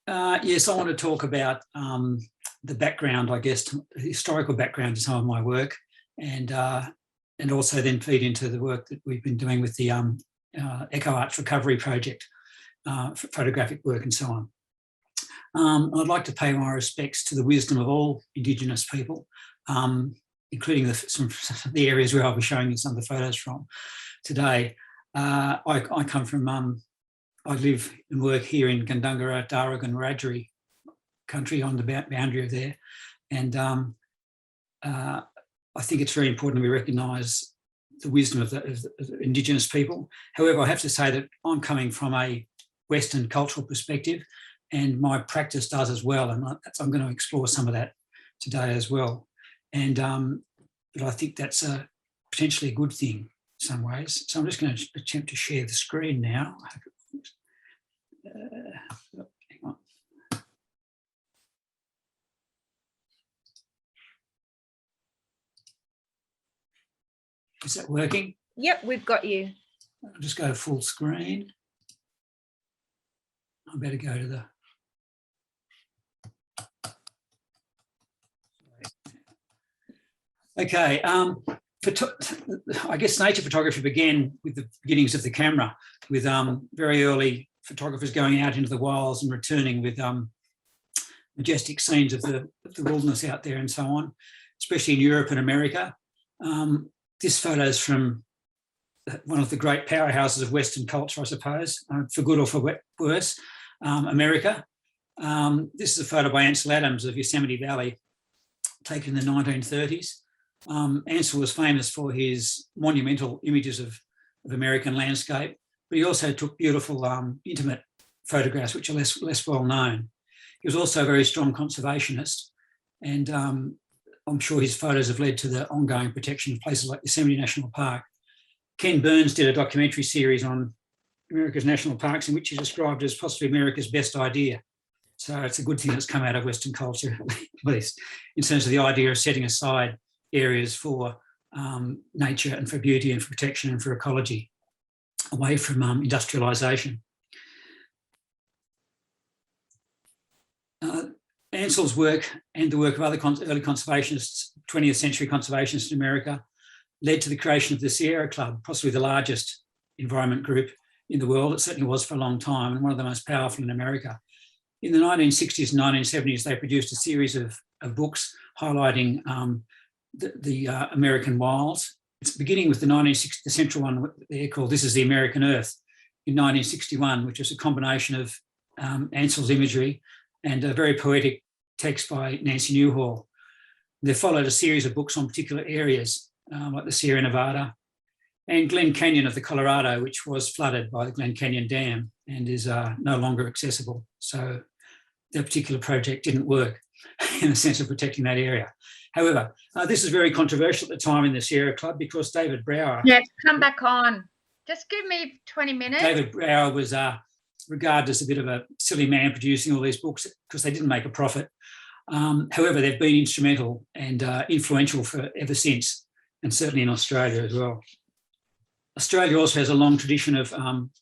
Yes, I want to talk about the background, I guess, the historical background to some of my work, and also then feed into the work that we've been doing with the Eco Arts Recovery Project, for photographic work and so on. I'd like to pay my respects to the wisdom of all Indigenous people, including some of the areas where I'll be showing you some of the photos from today. I come from, I live and work here in Gundungurra, Darug and Wiradjuri country on the boundary of there. And I think it's very important that we recognise the wisdom of the Indigenous people. However, I have to say that I'm coming from a Western cultural perspective, and my practice does as well. And I'm going to explore some of that today as well. And but I think that's potentially a good thing in some ways. So I'm just going to attempt to share the screen now. Hang on. Is that working? Yep, we've got you. I'll just go full screen. I better go to the... Okay, I guess nature photography began with the beginnings of the camera, with very early photographers going out into the wilds and returning with majestic scenes of the wilderness out there and so on, especially in Europe and America. This photo is from one of the great powerhouses of Western culture, I suppose, for good or for worse, America. This is a photo by Ansel of Yosemite Valley, taken in the 1930s. Ansel was famous for his monumental images of American landscape, but he also took beautiful, intimate photographs, which are less well known. He was also a very strong conservationist, and I'm sure his photos have led to the ongoing protection of places like Yosemite National Park. Ken Burns did a documentary series on America's national parks in which he described as possibly America's best idea. So it's a good thing that's come out of Western culture, at least, in terms of the idea of setting aside areas for nature and for beauty and for protection and for ecology, away from industrialisation. Ansel's work and the work of other early conservationists, 20th century conservationists in America, led to the creation of the Sierra Club, possibly the largest environment group in the world. It certainly was for a long time, and one of the most powerful in America. In the 1960s and 1970s, they produced a series of books highlighting the American wilds. It's beginning with the central one there called This is the American Earth in 1961, which is a combination of Ansel's imagery and a very poetic text by Nancy Newhall. They followed a series of books on particular areas, like the Sierra Nevada and Glen Canyon of the Colorado, which was flooded by the Glen Canyon Dam and is no longer accessible. So that particular project didn't work in the sense of protecting that area. However, this is very controversial at the time in the Sierra Club because David Brower... Yes, come back on. Just give me 20 minutes. David Brower was regarded as a bit of a silly man producing all these books because they didn't make a profit. However, they've been instrumental and influential for ever since, and certainly in Australia as well. Australia also has a long tradition of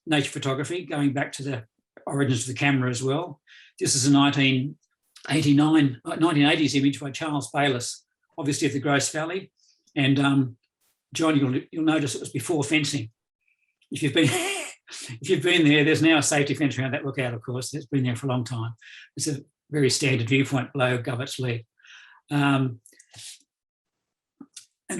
nature photography, going back to the origins of the camera as well. This is a 1980s image by Charles Bayliss, obviously of the Grose Valley. And John, you'll notice it was before fencing. If you've been there, there's now a safety fence around that lookout, of course. It's been there for a long time. It's a very standard viewpoint below Govert's Lead. And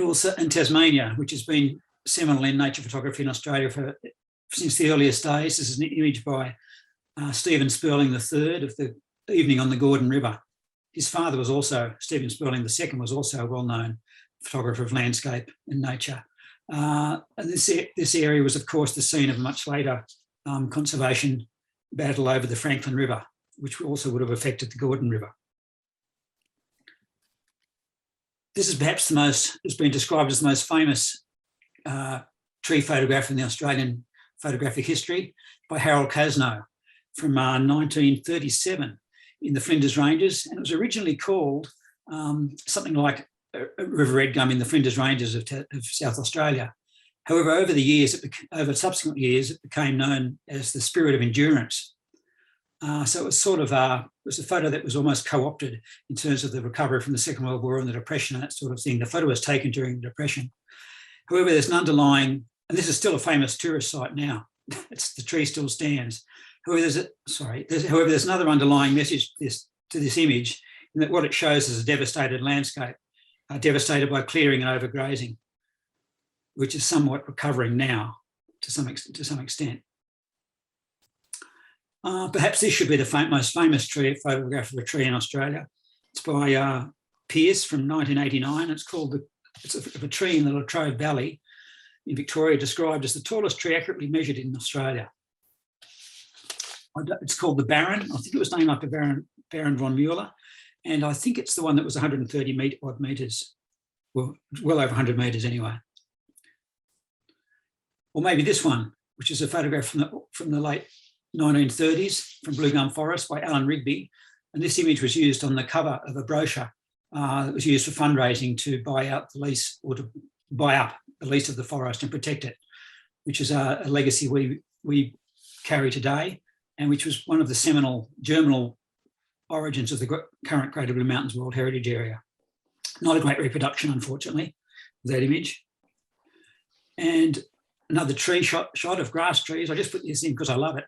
also in Tasmania, which has been seminal in nature photography in Australia since the earliest days. This is an image by Stephen Spurling III of the Evening on the Gordon River. His father was also, Stephen Spurling II, was also a well-known photographer of landscape and nature. And this area was, of course, the scene of a much later conservation battle over the Franklin River, which also would have affected the Gordon River. This is perhaps has been described as the most famous tree photograph in the Australian photographic history by Harold Cosno from 1937 in the Flinders Ranges. And it was originally called something like River Red Gum in the Flinders Ranges of South Australia. However, over subsequent years, it became known as the Spirit of Endurance. So it was sort of it was a photo that was almost co-opted in terms of the recovery from the Second World War and the Depression and that sort of thing. The photo was taken during the Depression. However, there's an underlying, and this is still a famous tourist site now. The tree still stands. However, there's another underlying message to this image, in that what it shows is a devastated landscape, devastated by clearing and overgrazing, which is somewhat recovering now to some extent. Perhaps this should be the most famous photograph of a tree in Australia. It's by Pearce from 1989. It's of a tree in the Latrobe Valley in Victoria, described as the tallest tree accurately measured in Australia. It's called the Barron. I think it was named after Baron von Mueller, and I think it's the one that was 130 odd metres, well over 100 metres anyway. Or maybe this one, which is a photograph from the late 1930s from Blue Gum Forest by Alan Rigby, and this image was used on the cover of a brochure that was used for fundraising to buy out the lease, or to buy up the lease of the forest and protect it, which is a legacy we carry today, and which was one of the seminal germinal origins of the current Greater Blue Mountains World Heritage Area. Not a great reproduction, unfortunately, of that image. And another tree shot of grass trees. I just put this in because I love it.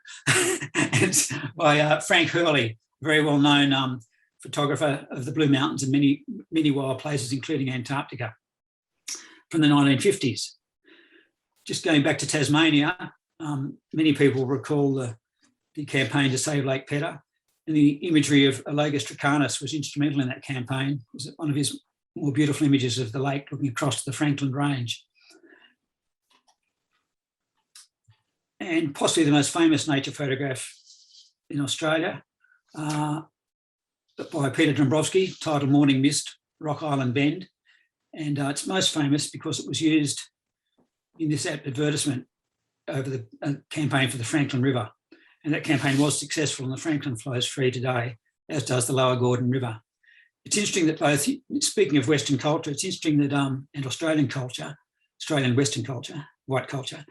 It's by Frank Hurley, very well-known photographer of the Blue Mountains and many wild places, including Antarctica, from the 1950s. Just going back to Tasmania, many people recall the campaign to save Lake Pedder, and the imagery of Alogus tricanus was instrumental in that campaign. It was one of his more beautiful images of the lake looking across the Franklin Range. And possibly the most famous nature photograph in Australia by Peter Dombrowski, titled Morning Mist, Rock Island Bend. And it's most famous because it was used in this advertisement over the campaign for the Franklin River. And that campaign was successful, and the Franklin flows free today, as does the Lower Gordon River. It's interesting that both, speaking of Western culture, it's interesting that, and Australian culture, Australian Western culture, white culture,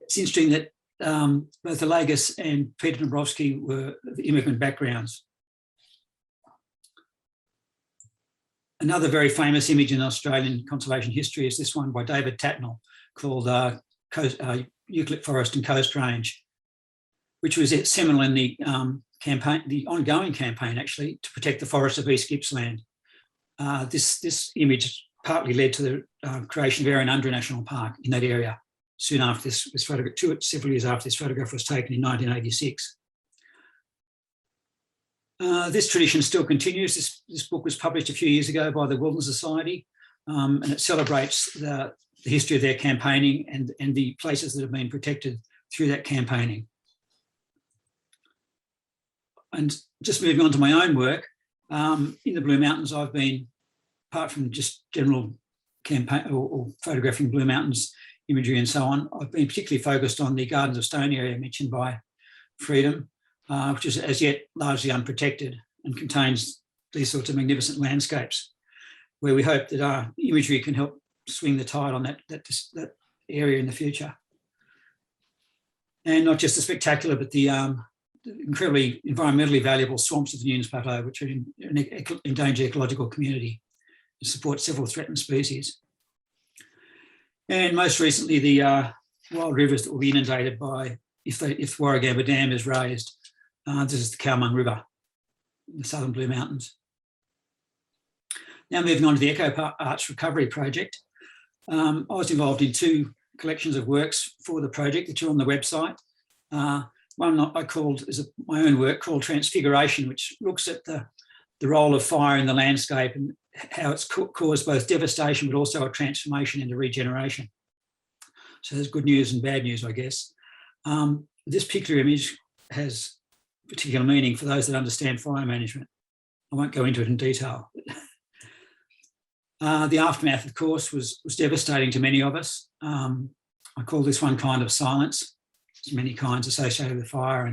it's interesting that both Alogus and Peter Dombrowski were of immigrant backgrounds. Another very famous image in Australian conservation history is this one by David Tatnell, called Eucalypt Forest and Coast Range, which was seminal in the campaign, the ongoing campaign actually, to protect the forests of East Gippsland. This image partly led to the creation of Arundra National Park in that area soon after this photograph, several years after this photograph was taken in 1986. This tradition still continues. This book was published a few years ago by the Wilderness Society, and it celebrates the history of their campaigning and the places that have been protected through that campaigning. And just moving on to my own work, in the Blue Mountains, I've been, apart from just general campaign or photographing Blue Mountains imagery and so on, I've been particularly focused on the Gardens of Stone area mentioned by Freedom, which is as yet largely unprotected and contains these sorts of magnificent landscapes, where we hope that our imagery can help swing the tide on that area in the future. And not just the spectacular, but the incredibly environmentally valuable swamps of the Nunes Plateau, which are an endangered ecological community that support several threatened species. And most recently, the wild rivers that will be inundated by, if Warragamba Dam is raised. This is the Cowmung River in the southern Blue Mountains. Now moving on to the Eco Arts Recovery Project. I was involved in two collections of works for the project that are on the website. One I called is my own work called Transfiguration, which looks at the role of fire in the landscape and how it's caused both devastation but also a transformation into regeneration. So there's good news and bad news, I guess. This particular image has particular meaning for those that understand fire management. I won't go into it in detail. The aftermath, of course, was devastating to many of us. I call this one kind of silence. There's many kinds associated with fire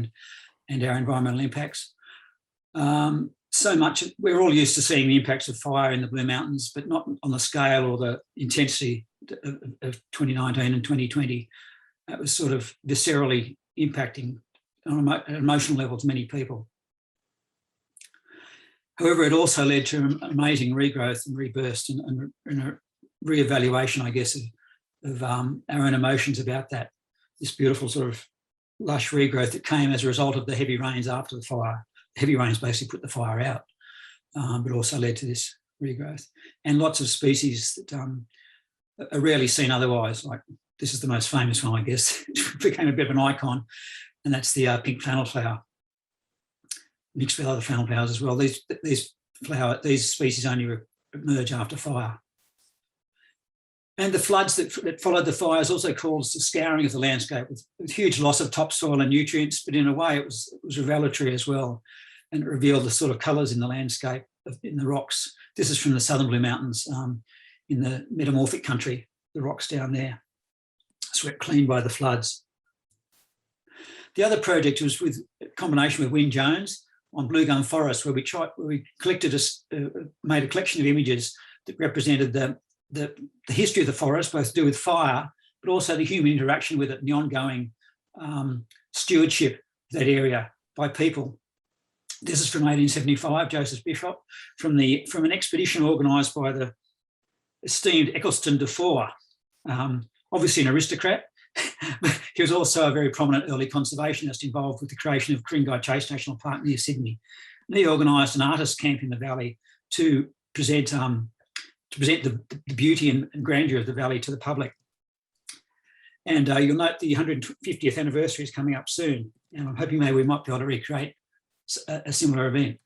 and our environmental impacts. So much, we're all used to seeing the impacts of fire in the Blue Mountains, but not on the scale or the intensity of 2019 and 2020. That was sort of viscerally impacting on an emotional level to many people. However, it also led to amazing regrowth and rebirth and a re-evaluation, I guess, of our own emotions about that. This beautiful sort of lush regrowth that came as a result of the heavy rains after the fire. The heavy rains basically put the fire out, but also led to this regrowth. And lots of species that are rarely seen otherwise. Like this is the most famous one, I guess. It became a bit of an icon, and that's the pink flannel flower, mixed with other flannel flowers as well. These species only emerge after fire. And the floods that followed the fires also caused the scouring of the landscape with huge loss of topsoil and nutrients, but in a way it was revelatory as well, and it revealed the sort of colours in the landscape, in the rocks. This is from the Southern Blue Mountains in the metamorphic country, the rocks down there, swept clean by the floods. The other project was with a combination with Wyn Jones on Blue Gum Forest, where we made a collection of images that represented the history of the forest, both to do with fire, but also the human interaction with it and the ongoing stewardship of that area by people. This is from 1875, Joseph Bishop, from an expedition organised by the esteemed Eccleston de Four, obviously an aristocrat. He was also a very prominent early conservationist involved with the creation of Ku-ring-gai Chase National Park near Sydney. And he organised an artist camp in the valley to present the beauty and grandeur of the valley to the public. And you'll note the 150th anniversary is coming up soon, and I'm hoping maybe we might be able to recreate a similar event.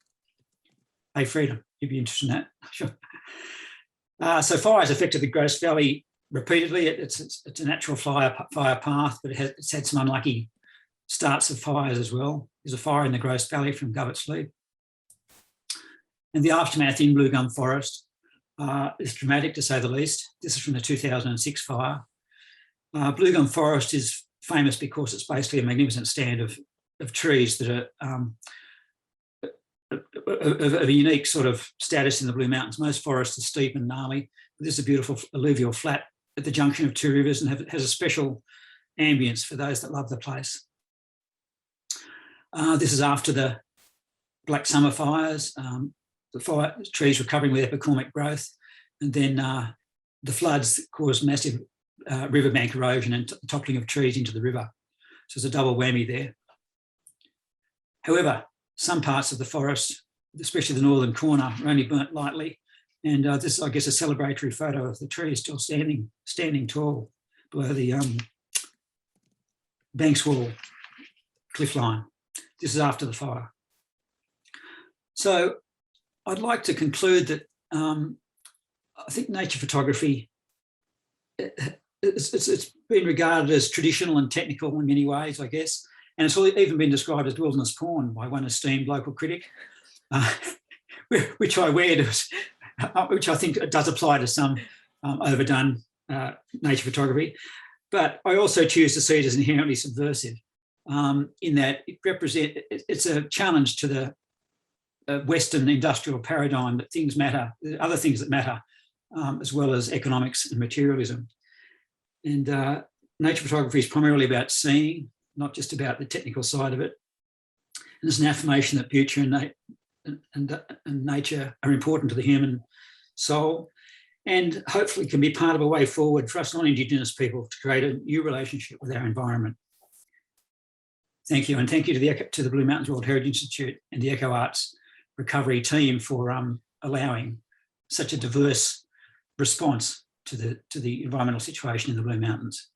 Hey, Freedom, you'd be interested in that, sure. So fires affected the Grouse Valley repeatedly. It's a natural fire path, but it's had some unlucky starts of fires as well. There's a fire in the Grouse Valley from Govetts Leap. And the aftermath in Blue Gum Forest is dramatic, to say the least. This is from the 2006 fire. Blue Gum Forest is famous because it's basically a magnificent stand of trees that are of a unique sort of status in the Blue Mountains. Most forests are steep and gnarly. This is a beautiful alluvial flat at the junction of two rivers and has a special ambience for those that love the place. This is after the Black Summer fires. The trees recovering with epicormic growth, and then the floods caused massive riverbank erosion and toppling of trees into the river. So it's a double whammy there. However, some parts of the forest, especially the northern corner, are only burnt lightly. And this is, I guess, a celebratory photo of the trees still standing tall below the Banks Wall cliff line. This is after the fire. So I'd like to conclude that I think nature photography, it's been regarded as traditional and technical in many ways, I guess. And it's even been described as wilderness porn by one esteemed local critic, which I think does apply to some overdone nature photography. But I also choose to see it as inherently subversive in that it's a challenge to the Western industrial paradigm that things matter, other things that matter, as well as economics and materialism. And nature photography is primarily about seeing, not just about the technical side of it. And it's an affirmation that beauty and nature are important to the human soul, and hopefully can be part of a way forward for us non-Indigenous people to create a new relationship with our environment. Thank you, and thank you to the Blue Mountains World Heritage Institute and the Eco Arts Recovery team for allowing such a diverse response to the environmental situation in the Blue Mountains.